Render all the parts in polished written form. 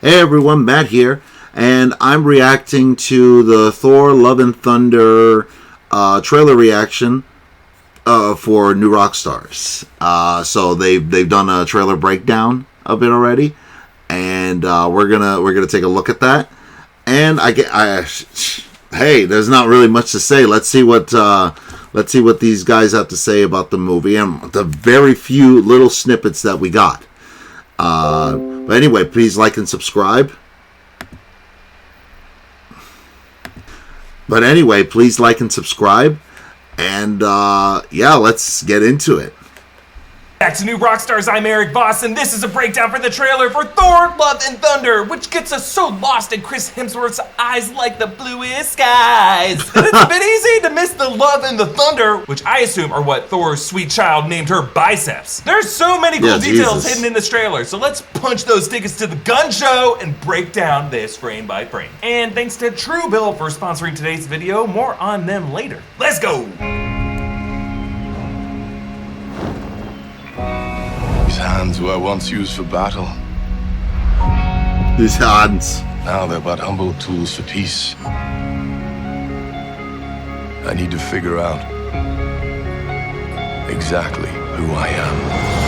Hey everyone, Matt here, and I'm reacting to the Thor Love and Thunder trailer reaction for New Rockstars. So they've done a trailer breakdown of it already, and we're gonna take a look at that. And hey, there's not really much to say. Let's see what these guys have to say about the movie and the very few little snippets that we got. But anyway, please like and subscribe. And yeah, let's get into it. Back to New Rockstars, I'm Eric Voss, and this is a breakdown for the trailer for Thor Love and Thunder, which gets us so lost in Chris Hemsworth's eyes like the bluest skies. And it's a bit easy to miss the love and the thunder, which I assume are what Thor's sweet child named her biceps. There's so many cool details hidden in this trailer, so let's punch those tickets to the gun show and break down this frame by frame. And thanks to Truebill for sponsoring today's video. More on them later. Let's go! These hands were once used for battle. These hands. Now they're but humble tools for peace. I need to figure out exactly who I am.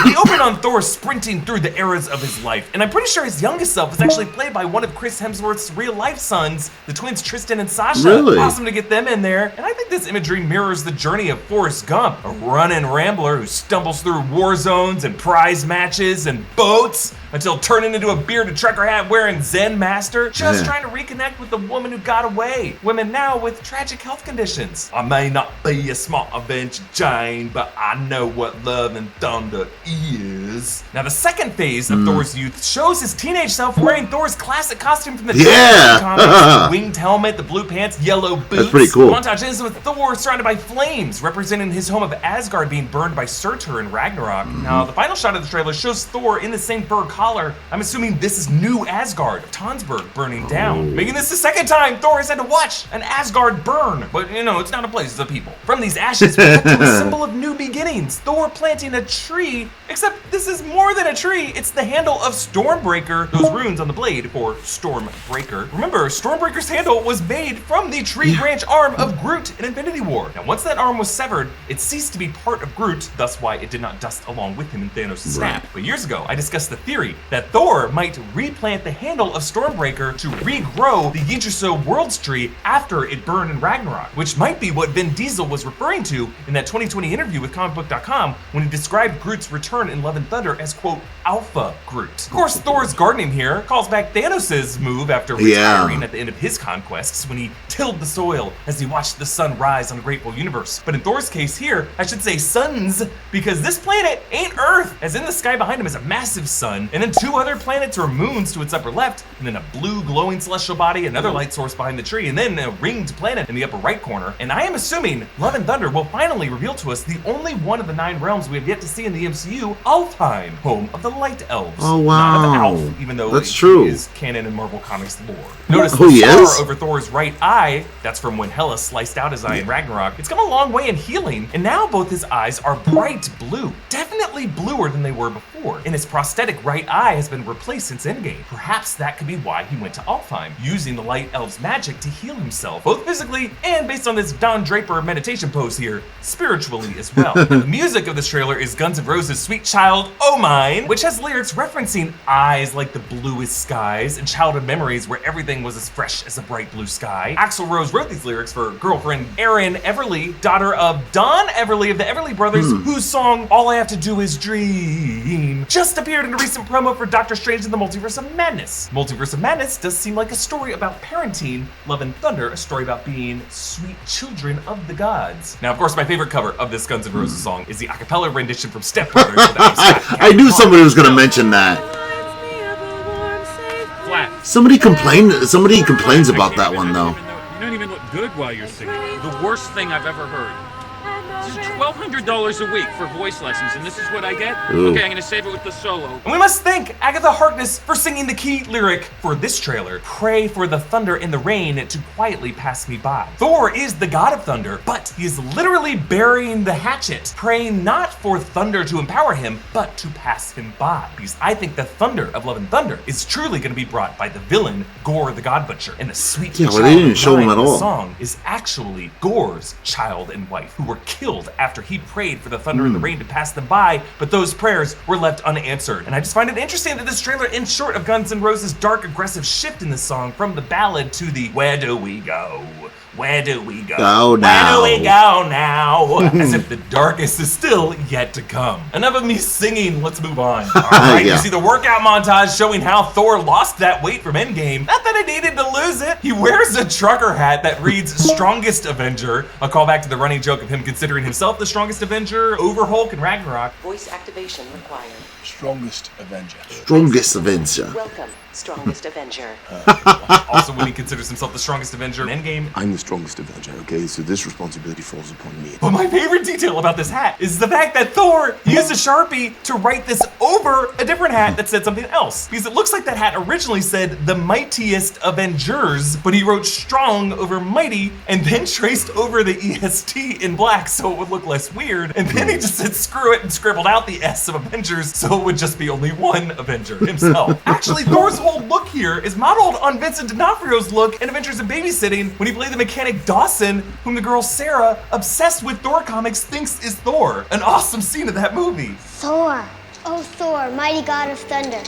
We open on Thor sprinting through the eras of his life, and I'm pretty sure his youngest self was actually played by one of Chris Hemsworth's real-life sons, the twins Tristan and Sasha. Really? Awesome to get them in there, and I think this imagery mirrors the journey of Forrest Gump, a running rambler who stumbles through war zones and prize matches and boats until turning into a bearded trucker hat wearing Zen master, just trying to reconnect with the woman who got away. Women now with tragic health conditions. I may not be a smart adventure Jane, but I know what love and thunder is. Now the second phase of Thor's youth shows his teenage self wearing Thor's classic costume from the comics, the winged helmet, the blue pants, yellow boots. That's pretty cool. The montage ends with Thor surrounded by flames, representing his home of Asgard being burned by Surtur in Ragnarok. Now the final shot of the trailer shows Thor in the same fur collar. I'm assuming this is New Asgard, Tonsberg burning down, making this the second time Thor has had to watch an Asgard burn. But you know, it's not a place, it's a people. From these ashes, we get to a symbol of new beginnings. Thor planting a tree, except this is more than a tree. It's the handle of Stormbreaker, those runes on the blade for Stormbreaker. Remember, Stormbreaker's handle was made from the tree branch arm of Groot in Infinity War. Now, once that arm was severed, it ceased to be part of Groot, thus why it did not dust along with him in Thanos' snap. But years ago, I discussed the theory that Thor might replant the handle of Stormbreaker to regrow the Yggdrasil Worlds tree after it burned in Ragnarok, which might be what Vin Diesel was referring to in that 2020 interview with comicbook.com when he described Groot's return in Love and Thunder as, quote, Alpha Groot. Of course, Thor's gardening here calls back Thanos' move after retiring at the end of his conquests when he tilled the soil as he watched the sun rise on a grateful universe. But in Thor's case here, I should say suns, because this planet ain't Earth, as in the sky behind him is a massive sun, and then two other planets or moons to its upper left, and then a blue glowing celestial body, another light source behind the tree, and then a ringed planet in the upper right corner. And I am assuming Love and Thunder will finally reveal to us the only one of the 9 realms we have yet to see in the MCU, Alfheim, home of the Light Elves. Oh wow. Not of Alf, even though that's it true. Is canon in Marvel Comics lore. Notice the scar over Thor's right eye, that's from when Hela sliced out his eye in Ragnarok. It's come a long way in healing, and now both his eyes are bright blue. Definitely bluer than they were before. And his prosthetic right eye has been replaced since Endgame. Perhaps that could be why he went to Alfheim, using the Light Elves' magic to heal himself, both physically and, based on this Don Draper meditation pose here, spiritually as well. And the music of this trailer is Guns N' Roses' Sweet Child O' Mine, which has lyrics referencing eyes like the bluest skies and childhood memories where everything was as fresh as a bright blue sky. Axl Rose wrote these lyrics for girlfriend Erin Everly, daughter of Don Everly of the Everly Brothers, whose song All I Have to Do Is Dream just appeared in a recent promo for Doctor Strange in the Multiverse of Madness. Multiverse of Madness does seem like a story about parenting, Love and Thunder, a story about being sweet children of the gods. Now, of course, my favorite cover of this Guns N' Roses song is the a cappella rendition from Step Brothers. I knew somebody was going to mention that. Somebody complains about that one though. You don't even look good while you're singing. The worst thing I've ever heard. This is $1,200 a week for voice lessons, and this is what I get? Ooh. Okay, I'm gonna save it with the solo. And we must thank Agatha Harkness for singing the key lyric for this trailer. Pray for the thunder and the rain to quietly pass me by. Thor is the god of thunder, but he is literally burying the hatchet, praying not for thunder to empower him, but to pass him by. Because I think the thunder of Love and Thunder is truly going to be brought by the villain, Gore the God Butcher. And the sweet Yeah, well, child they didn't show him line at of the all. song is actually Gore's child and wife, who were killed after he prayed for the thunder and the rain to pass them by, but those prayers were left unanswered. And I just find it interesting that this trailer ends short of Guns N' Roses' dark, aggressive shift in the song from the ballad to the "Where do we go? Where do we go? Go now." Where do we go now?" As if the darkest is still yet to come. Enough of me singing, let's move on. All right, Yeah. You see the workout montage showing how Thor lost that weight from Endgame. Not that I needed to lose it. He wears a trucker hat that reads Strongest Avenger, a callback to the running joke of him considering himself the strongest Avenger over Hulk and Ragnarok. Voice activation required. Strongest Avenger. Strongest Avenger. Welcome, Strongest Avenger. Also, when he considers himself the strongest Avenger in Endgame. I'm the strongest Avenger, okay? So this responsibility falls upon me. But my favorite detail about this hat is the fact that Thor used a Sharpie to write this over a different hat that said something else. Because it looks like that hat originally said the mightiest Avengers, but he wrote strong over mighty and then traced over the EST in black so it would look less weird. And then he just said screw it and scribbled out the S of Avengers so it would just be only one Avenger, himself. Actually, Thor's whole look here is modeled on Vincent D'Onofrio's look in Adventures in Babysitting when he played the mechanic Dawson, whom the girl Sarah, obsessed with Thor comics, thinks is Thor. An awesome scene of that movie. Thor. Oh, Thor, mighty god of thunder.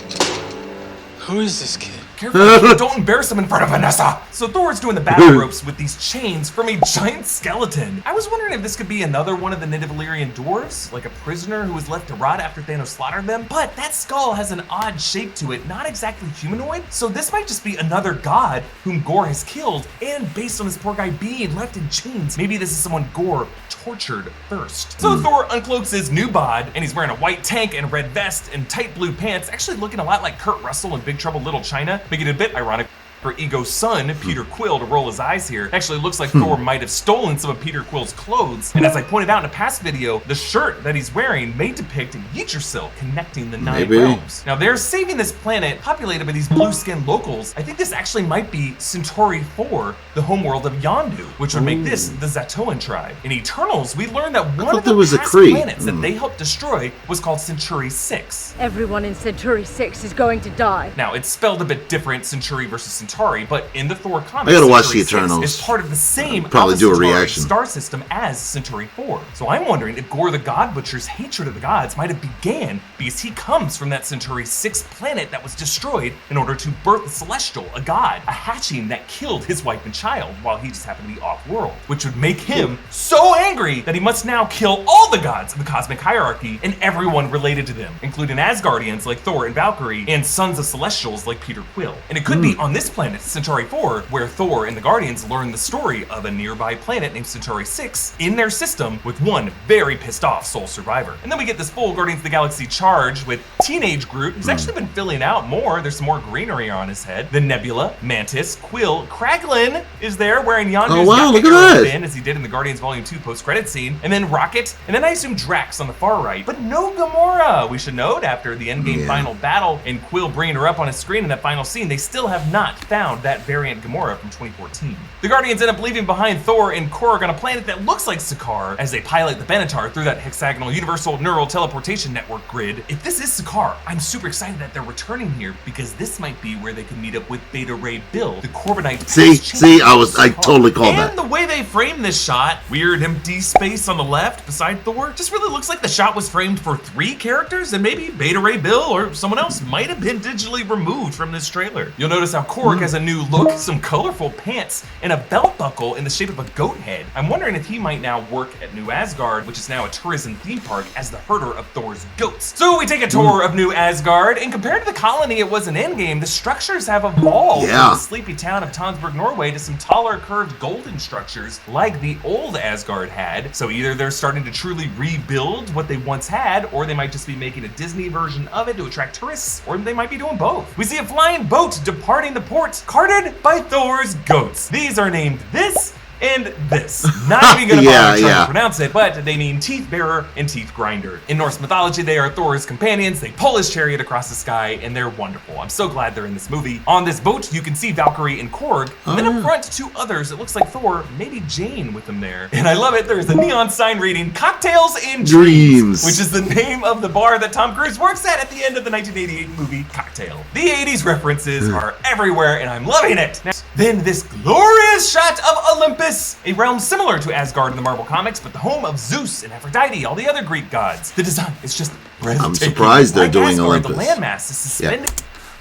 Who is this kid? Careful, don't embarrass him in front of Vanessa. So Thor's doing the battle ropes with these chains from a giant skeleton. I was wondering if this could be another one of the native Illyrian dwarves, like a prisoner who was left to rot after Thanos slaughtered them. But that skull has an odd shape to it, not exactly humanoid. So this might just be another god whom Gore has killed, and based on this poor guy being left in chains, maybe this is someone Gore tortured first. So Thor uncloaks his new bod, and he's wearing a white tank and a red vest and tight blue pants, actually looking a lot like Kurt Russell in Big Trouble Little China, making it a bit ironic for Ego's son, Peter Quill, to roll his eyes here. Actually, it looks like Thor might have stolen some of Peter Quill's clothes. And as I pointed out in a past video, the shirt that he's wearing may depict Yggdrasil connecting the 9 Maybe. realms. Now, they're saving this planet populated by these blue-skinned locals. I think this actually might be Centauri 4, the homeworld of Yondu, which would make this the Zatoan tribe. In Eternals, we learned that one thought of the there was a past Kree. planets that they helped destroy was called Centauri 6. Everyone in Centauri 6 is going to die. Now, it's spelled a bit different, Centauri versus Centauri, but in the Thor comics, I gotta watch Centauri the 6 Eternals. is part of the same Probably Alpha do a Centauri reaction. star system as Centauri 4. So I'm wondering if Gore the God Butcher's hatred of the gods might have began because he comes from that Centauri 6 planet that was destroyed in order to birth the Celestial, a god, a hatching that killed his wife and child while he just happened to be off-world, which would make him so angry that he must now kill all the gods of the cosmic hierarchy and everyone related to them, including Asgardians like Thor and Valkyrie and sons of Celestials like Peter Quill. And it could be on this planet, Centauri 4, where Thor and the Guardians learn the story of a nearby planet named Centauri 6 in their system with one very pissed off sole survivor. And then we get this full Guardians of the Galaxy charge with teenage Groot, who's actually been filling out more. There's some more greenery on his head. Then Nebula, Mantis, Quill, Kraglin is there wearing Yondu's Oh, wow, look at arrow that. fin, as he did in the Guardians Volume 2 post-credit scene. And then Rocket, and then I assume Drax on the far right. But no Gamora, we should note, after the Endgame final battle and Quill bringing her up on his screen in that final scene, they still have not found that variant Gamora from 2014. The Guardians end up leaving behind Thor and Korg on a planet that looks like Sakaar as they pilot the Benatar through that hexagonal universal neural teleportation network grid. If this is Sakaar, I'm super excited that they're returning here because this might be where they could meet up with Beta Ray Bill, the Corbinite. See, I totally called and that. And the way they framed this shot, weird empty space on the left beside Thor, just really looks like the shot was framed for 3 characters and maybe Beta Ray Bill or someone else might have been digitally removed from this trailer. You'll notice how Korg has a new look, some colorful pants, and a belt buckle in the shape of a goat head. I'm wondering if he might now work at New Asgard, which is now a tourism theme park, as the herder of Thor's goats. So we take a tour of New Asgard, and compared to the colony it was in Endgame, the structures have evolved from the sleepy town of Tonsberg, Norway, to some taller, curved golden structures like the old Asgard had. So either they're starting to truly rebuild what they once had, or they might just be making a Disney version of it to attract tourists, or they might be doing both. We see a flying boat departing the port, carted by Thor's goats. These are named this and this. Not even gonna bother trying to pronounce it, but they mean teeth bearer and teeth grinder. In Norse mythology, they are Thor's companions. They pull his chariot across the sky, and they're wonderful. I'm so glad they're in this movie. On this boat, you can see Valkyrie and Korg, and then up front, two others. It looks like Thor, maybe Jane with them there. And I love it. There's a neon sign reading "Cocktails and Dreams," which is the name of the bar that Tom Cruise works at the end of the 1988 movie Cocktail. The 80s references are everywhere, and I'm loving it. Then this glorious shot of Olympus, a realm similar to Asgard in the Marvel Comics, but the home of Zeus and Aphrodite, all the other Greek gods. The design is just breathtaking. I'm surprised they're doing Asgard, Olympus. The landmass is suspended.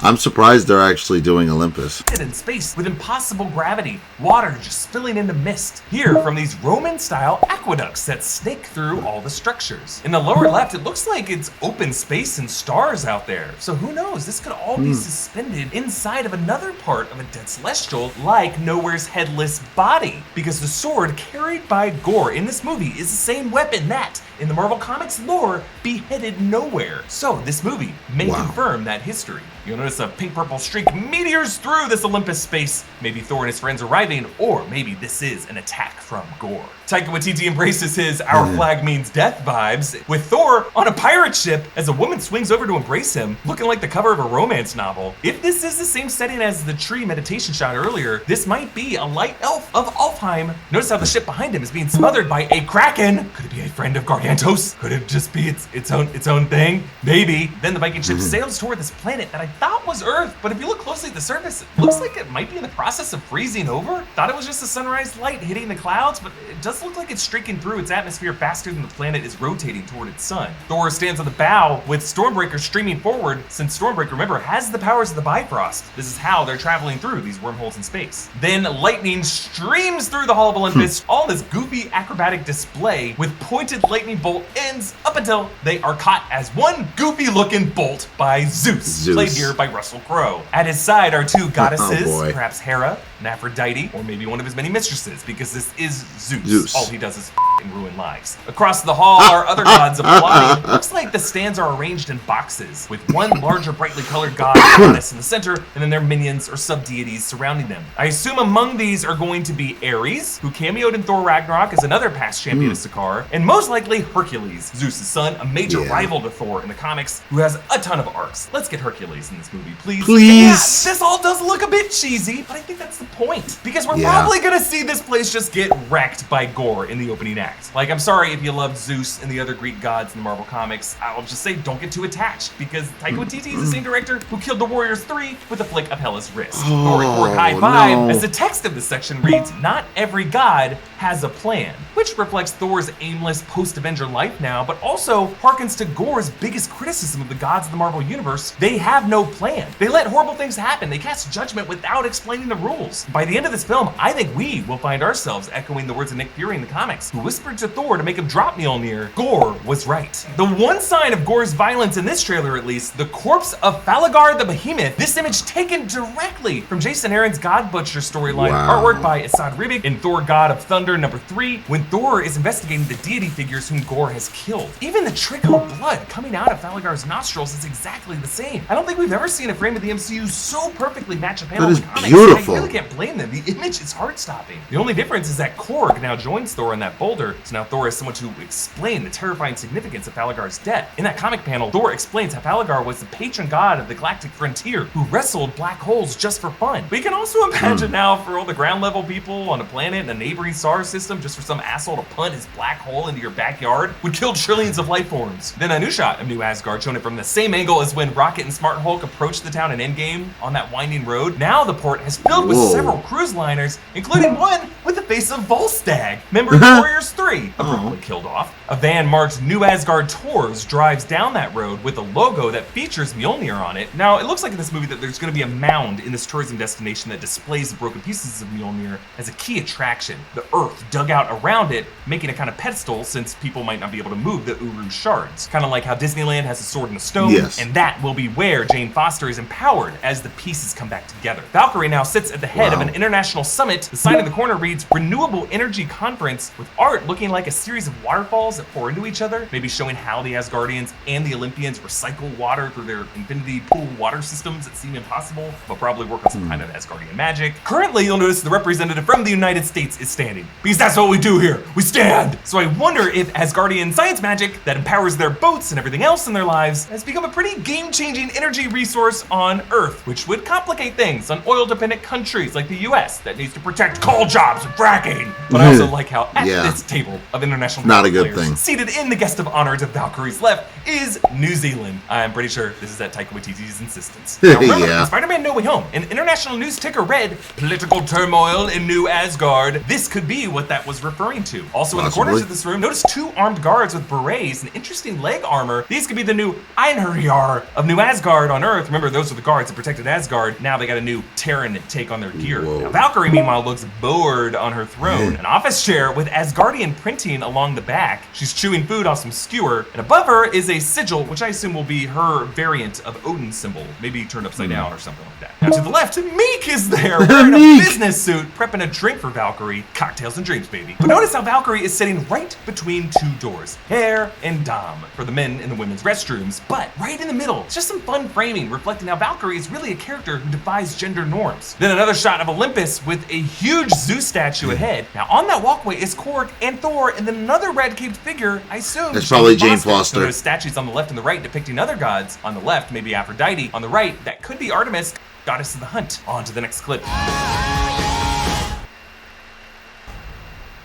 I'm surprised they're actually doing Olympus. In space with impossible gravity, water just spilling into mist. Here from these Roman-style aqueducts that snake through all the structures. In the lower left, it looks like it's open space and stars out there. So who knows? This could all be suspended inside of another part of a dead celestial, like Nowhere's headless body. Because the sword carried by Gore in this movie is the same weapon that, in the Marvel Comics lore, beheaded Nowhere. So this movie may confirm that history. You'll notice a pink-purple streak meteors through this Olympus space. Maybe Thor and his friends arriving, or maybe this is an attack from Gore. Taika Waititi embraces his "our flag means death" vibes with Thor on a pirate ship as a woman swings over to embrace him, looking like the cover of a romance novel. If this is the same setting as the tree meditation shot earlier, this might be a light elf of Alfheim. Notice how the ship behind him is being smothered by a kraken. Could it be a friend of Gargantos? Could it just be its own thing? Maybe. Then the Viking ship sails toward this planet that I thought was Earth, but if you look closely at the surface, it looks like it might be in the process of freezing over. Thought it was just a sunrise light hitting the clouds, but it does look like it's streaking through its atmosphere faster than the planet is rotating toward its sun. Thor stands on the bow with Stormbreaker streaming forward, since Stormbreaker, remember, has the powers of the Bifrost. This is how they're traveling through these wormholes in space. Then lightning streams through the Hall of Olympus, all this goofy acrobatic display with pointed lightning bolt ends up until they are caught as one goofy looking bolt by Zeus. Played here by Russell Crowe. At his side are two goddesses, perhaps Hera and Aphrodite, or maybe one of his many mistresses, because this is Zeus. All he does is and ruin lives. Across the hall are other gods applauding. Looks like the stands are arranged in boxes, with one larger brightly colored goddess in the center, and then their minions or sub-deities surrounding them. I assume among these are going to be Ares, who cameoed in Thor Ragnarok as another past champion of Sakaar, and most likely Hercules, Zeus' son, a major rival to Thor in the comics, who has a ton of arcs. Let's get Hercules in this movie, please. Yeah, this all does look a bit cheesy, but I think that's the point, because we're probably gonna see this place just get wrecked by Gore in the opening act. Like, I'm sorry if you loved Zeus and the other Greek gods in the Marvel Comics. I'll just say don't get too attached, because Taika Waititi is the same director who killed the Warriors 3 with a flick of Hela's wrist. Thor and Korg high five, as the text of this section reads, "Not every god has a plan," which reflects Thor's aimless post-Avenger life now, but also harkens to Gore's biggest criticism of the gods of the Marvel Universe. They have no plan. They let horrible things happen. They cast judgment without explaining the rules. By the end of this film, I think we will find ourselves echoing the words of Nick Fury in the comics, who whispered to Thor to make him drop Mjolnir. Gore was right. The one sign of Gore's violence in this trailer, at least, the corpse of Falagar the Behemoth. This image taken directly from Jason Aaron's God Butcher storyline, artwork by Asad Ribic in Thor God of Thunder #3, when Thor is investigating the deity figures whom Gore has killed. Even the trickle of blood coming out of Falagar's nostrils is exactly the same. I don't think we've ever seen a frame of the MCU so perfectly match a panel in the comics. Beautiful. I really can't blame them. The image is heart-stopping. The only difference is that Korg now joins Thor on that boulder, so now Thor has someone to explain the terrifying significance of Falagar's death. In that comic panel, Thor explains how Falagar was the patron god of the galactic frontier who wrestled black holes just for fun. But you can also imagine now for all the ground level people on a planet in a neighboring star system, just for some asshole to punt his black hole into your backyard, would kill trillions of life forms. Then a new shot of New Asgard, shown it from the same angle as when Rocket and Smart Hulk approached the town in Endgame on that winding road. Now the port has filled with several cruise liners, including one with the face of Volstagg, member of the Warriors 3, abruptly killed off. A van marked New Asgard Tours drives down that road with a logo that features Mjolnir on it. Now, it looks like in this movie that there's going to be a mound in this tourism destination that displays the broken pieces of Mjolnir as a key attraction. The earth dug out around it, making a kind of pedestal since people might not be able to move the Uru shards. Kind of like how Disneyland has a sword and a stone, and that will be where Jane Foster is empowered as the pieces come back together. Valkyrie now sits at the head of an international summit. The sign in the corner reads, renewable energy conference with art looking like a series of waterfalls that pour into each other, maybe showing how the Asgardians and the Olympians recycle water through their infinity pool water systems that seem impossible, but probably work on some kind of Asgardian magic. Currently, you'll notice the representative from the United States is standing, because that's what we do here, we stand! So I wonder if Asgardian science magic that empowers their boats and everything else in their lives has become a pretty game-changing energy resource on Earth, which would complicate things on oil-dependent countries like the US that needs to protect coal jobs and fracking. But I also like how at this table of international not a good players, thing. seated in the guest of honor to Valkyrie's left is New Zealand. I'm pretty sure this is at Taika Waititi's insistence. Now remember, in Spider-Man No Way Home, an international news ticker read, "Political turmoil in New Asgard." This could be what that was referring to. Also in the corners of this room, notice 2 armed guards with berets and interesting leg armor. These could be the new Einherjar of New Asgard on Earth. Remember, those are the guards that protected Asgard. Now they got a new Terran take on their gear. Now, Valkyrie, meanwhile, looks bored on her throne. An office chair with Asgardian printing along the back. She's chewing food off some skewer, and above her is a sigil, which I assume will be her variant of Odin's symbol, maybe turned upside down or something like that. Now to the left, Meek is there, wearing a business suit, prepping a drink for Valkyrie. Cocktails and dreams, baby. But notice how Valkyrie is sitting right between 2 doors, Hair and Dom, for the men and the women's restrooms. But right in the middle, it's just some fun framing, reflecting how Valkyrie is really a character who defies gender norms. Then another shot of Olympus with a huge Zeus statue ahead. Now on that walkway is Korg and Thor, and then another red-caped figure, I assume. That's probably Jane Foster. So there's statues on the left and the right depicting other gods. On the left, maybe Aphrodite. On the right, that could be Artemis, goddess of the hunt. On to the next clip.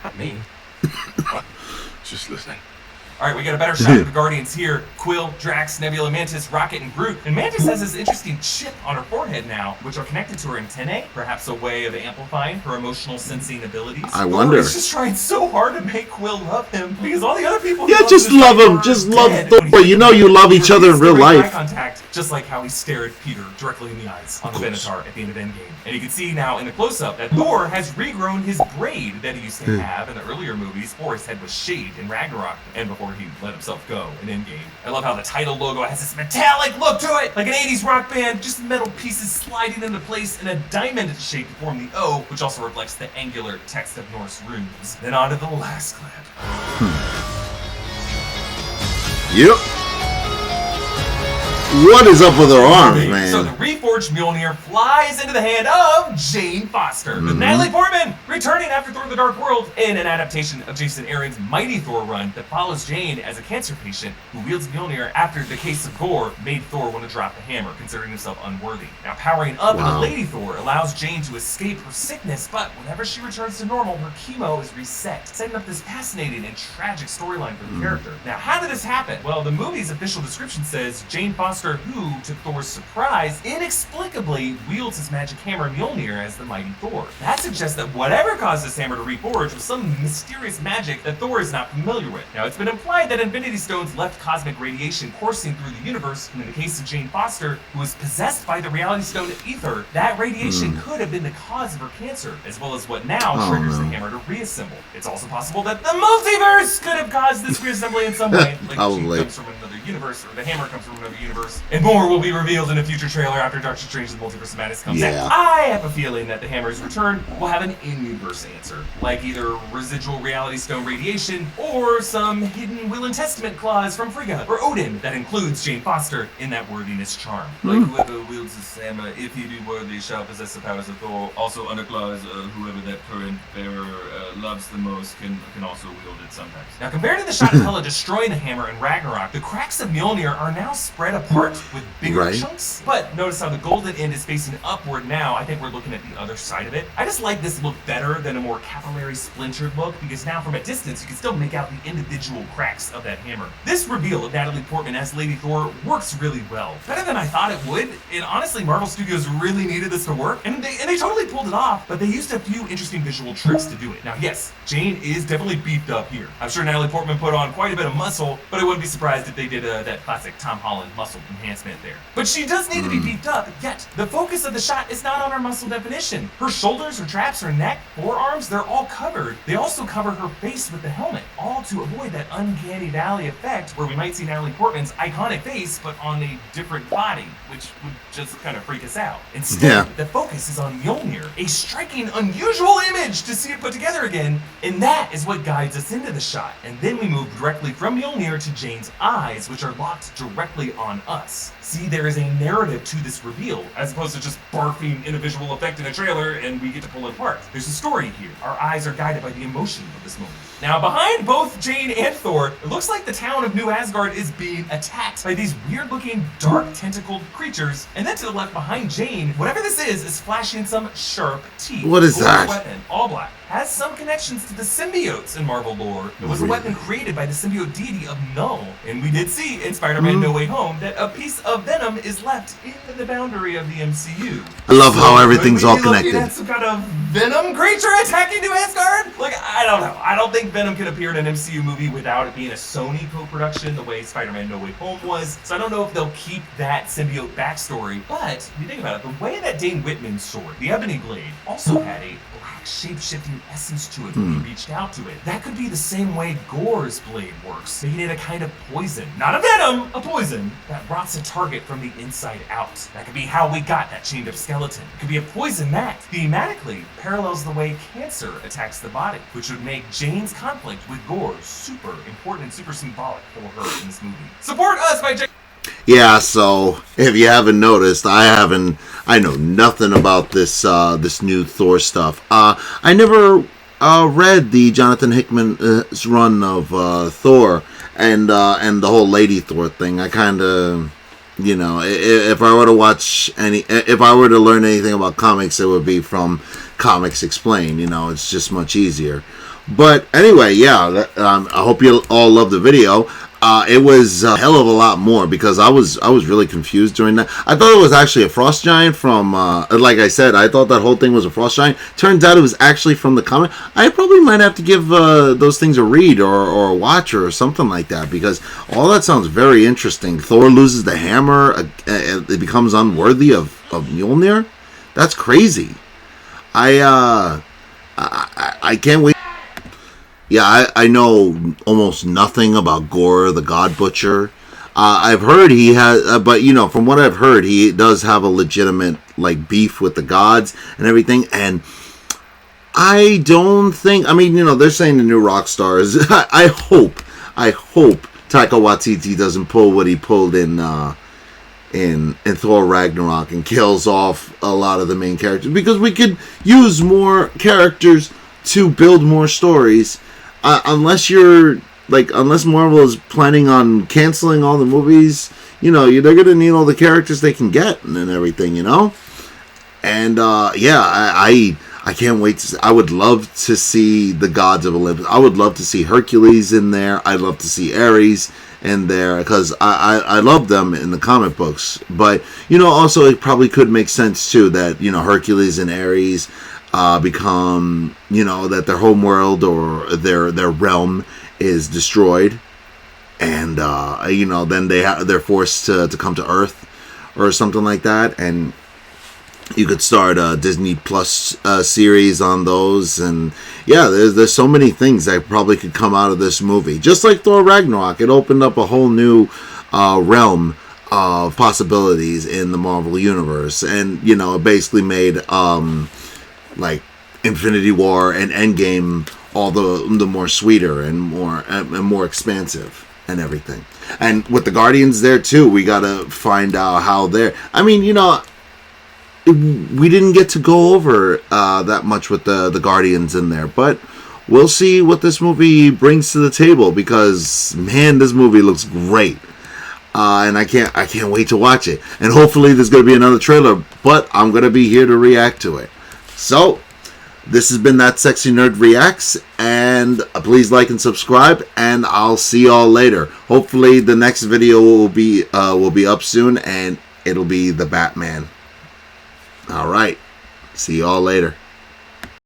Not me. Just listening. All right, we got a better shot of the Guardians here. Quill, Drax, Nebula, Mantis, Rocket, and Groot. And Mantis has this interesting chip on her forehead now, which are connected to her antennae, perhaps a way of amplifying her emotional sensing abilities. I wonder. He's just trying so hard to make Quill love him, because all the other people Yeah, just love him. Just love Thor. You know you love each other in real life. Eye contact, just like how he stared Peter directly in the eyes on the Benatar at the end of Endgame. And you can see now in the close-up that Thor has regrown his braid that he used to have in the earlier movies, or his head was shaved in Ragnarok, and before he let himself go in Endgame. I love how the title logo has this metallic look to it, like an 80s rock band, just metal pieces sliding into place in a diamond shape to form the O, which also reflects the angular text of Norse runes. Then on to the last clip. Yep. What is up with her arms, man? So the reforged Mjolnir flies into the hand of Jane Foster, with Natalie Portman returning after Thor: The Dark World in an adaptation of Jason Aaron's Mighty Thor run that follows Jane as a cancer patient who wields Mjolnir after the case of Gore made Thor want to drop the hammer, considering himself unworthy. Now powering up into Lady Thor allows Jane to escape her sickness, but whenever she returns to normal, her chemo is reset, setting up this fascinating and tragic storyline for the character. Now, how did this happen? Well, the movie's official description says Jane Foster, who, to Thor's surprise, inexplicably wields his magic hammer Mjolnir as the mighty Thor. That suggests that whatever caused this hammer to reforge was some mysterious magic that Thor is not familiar with. Now, it's been implied that Infinity Stones left cosmic radiation coursing through the universe, and in the case of Jane Foster, who was possessed by the Reality Stone Ether, that radiation could have been the cause of her cancer, as well as what now triggers the hammer to reassemble. It's also possible that the multiverse could have caused this reassembly in some way, like she comes from another universe, or the hammer comes from another universe. And more will be revealed in a future trailer after Doctor Strange: The Multiverse of Madness comes out. I have a feeling that the hammer's return will have an in-universe answer, like either residual Reality Stone radiation, or some hidden Will and Testament clause from Frigga or Odin that includes Jane Foster in that worthiness charm. Like whoever wields this hammer, if he be worthy, shall possess the powers of Thor. Also under clause, whoever that current bearer loves the most can also wield it sometimes. Now compared to the shot of Hela destroying the hammer in Ragnarok, the cracks of Mjolnir are now spread apart with bigger chunks. But notice how the golden end is facing upward now. I think we're looking at the other side of it. I just like this look better than a more capillary splintered look, because now from a distance you can still make out the individual cracks of that hammer. This reveal of Natalie Portman as Lady Thor works really well. Better than I thought it would. And honestly, Marvel Studios really needed this to work, and they totally pulled it off, but they used a few interesting visual tricks to do it. Now yes, Jane is definitely beefed up here. I'm sure Natalie Portman put on quite a bit of muscle, but I wouldn't be surprised if they did did that classic Tom Holland muscle enhancement there. But she does need to be beefed up, yet the focus of the shot is not on her muscle definition. Her shoulders, her traps, her neck, forearms, they're all covered. They also cover her face with the helmet, all to avoid that uncanny valley effect where we might see Natalie Portman's iconic face, but on a different body, which would just kind of freak us out. Instead, the focus is on Mjolnir, a striking, unusual image to see it put together again, and that is what guides us into the shot. And then we move directly from Mjolnir to Jane's eyes, which are locked directly on us. See, there is a narrative to this reveal, as opposed to just barfing in a visual effect in a trailer and we get to pull it apart. There's a story here. Our eyes are guided by the emotion of this moment. Now, behind both Jane and Thor, it looks like the town of New Asgard is being attacked by these weird-looking, dark, tentacled creatures. And then to the left behind Jane, whatever this is flashing some sharp teeth. What is that? Weapon, all black. Has some connections to the symbiotes in Marvel lore. It was a weapon created by the symbiote deity of Null. And we did see in Spider-Man No Way Home that a piece of Venom is left in the boundary of the MCU. I love how everything's all connected. At some kind of Venom creature attacking New Asgard? Like, I don't know. I don't think Venom can appear in an MCU movie without it being a Sony co-production the way Spider-Man No Way Home was. So I don't know if they'll keep that symbiote backstory. But if you think about it, the way that Dane Whitman's sword, the Ebony Blade, also had a black shape-shifting essence to it when he reached out to it. That could be the same way Gore's blade works, making it a kind of poison. Not a venom, a poison that rots a target from the inside out. That could be how we got that chained up skeleton. It could be a poison that thematically parallels the way cancer attacks the body, which would make Jane's conflict with Gore super important and super symbolic for her in this movie. Support us by Yeah, so if you haven't noticed, I know nothing about this this new Thor stuff. I never read the Jonathan Hickman's run of Thor and the whole Lady Thor thing. I kind of, you know, if I were to learn anything about comics, it would be from Comics Explained. You know, it's just much easier. But anyway, yeah, I hope you all love the video. It was a hell of a lot more because I was really confused during that. I thought it was actually a frost giant from, like I said, I thought that whole thing was a frost giant. Turns out it was actually from the comic. I probably might have to give those things a read or a watch or something like that because all that sounds very interesting. Thor loses the hammer. It becomes unworthy of Mjolnir. That's crazy. I can't wait. Yeah, I know almost nothing about Gore, the God Butcher. I've heard he has, but you know, from what I've heard, he does have a legitimate like beef with the gods and everything. And I don't think, I mean, you know, they're saying the new rock stars. I hope Taika Waititi doesn't pull what he pulled in Thor Ragnarok and kills off a lot of the main characters, because we could use more characters to build more stories. Unless Marvel is planning on canceling all the movies, you know, they're gonna need all the characters they can get and everything, you know. And yeah, I can't wait to. I would love to see the gods of Olympus. I would love to see Hercules in there. I'd love to see Ares in there because I love them in the comic books. But you know, also it probably could make sense too that, you know, Hercules and Ares become, you know, that their home world or their realm is destroyed, and you know, then they're forced to come to Earth or something like that, and you could start a Disney Plus series on those. And yeah, there's so many things that probably could come out of this movie. Just like Thor Ragnarok, it opened up a whole new realm of possibilities in the Marvel universe, and you know, it basically made like Infinity War and Endgame all the more sweeter and more expansive and everything. And with the Guardians there too, we gotta find out how they're. I mean, you know, we didn't get to go over that much with the Guardians in there, but we'll see what this movie brings to the table, because man, this movie looks great. And I can't wait to watch it. And hopefully there's going to be another trailer, but I'm going to be here to react to it. So, this has been That Sexy Nerd Reacts, and please like and subscribe, and I'll see y'all later. Hopefully the next video will be up soon, and it'll be the Batman. Alright, see y'all later.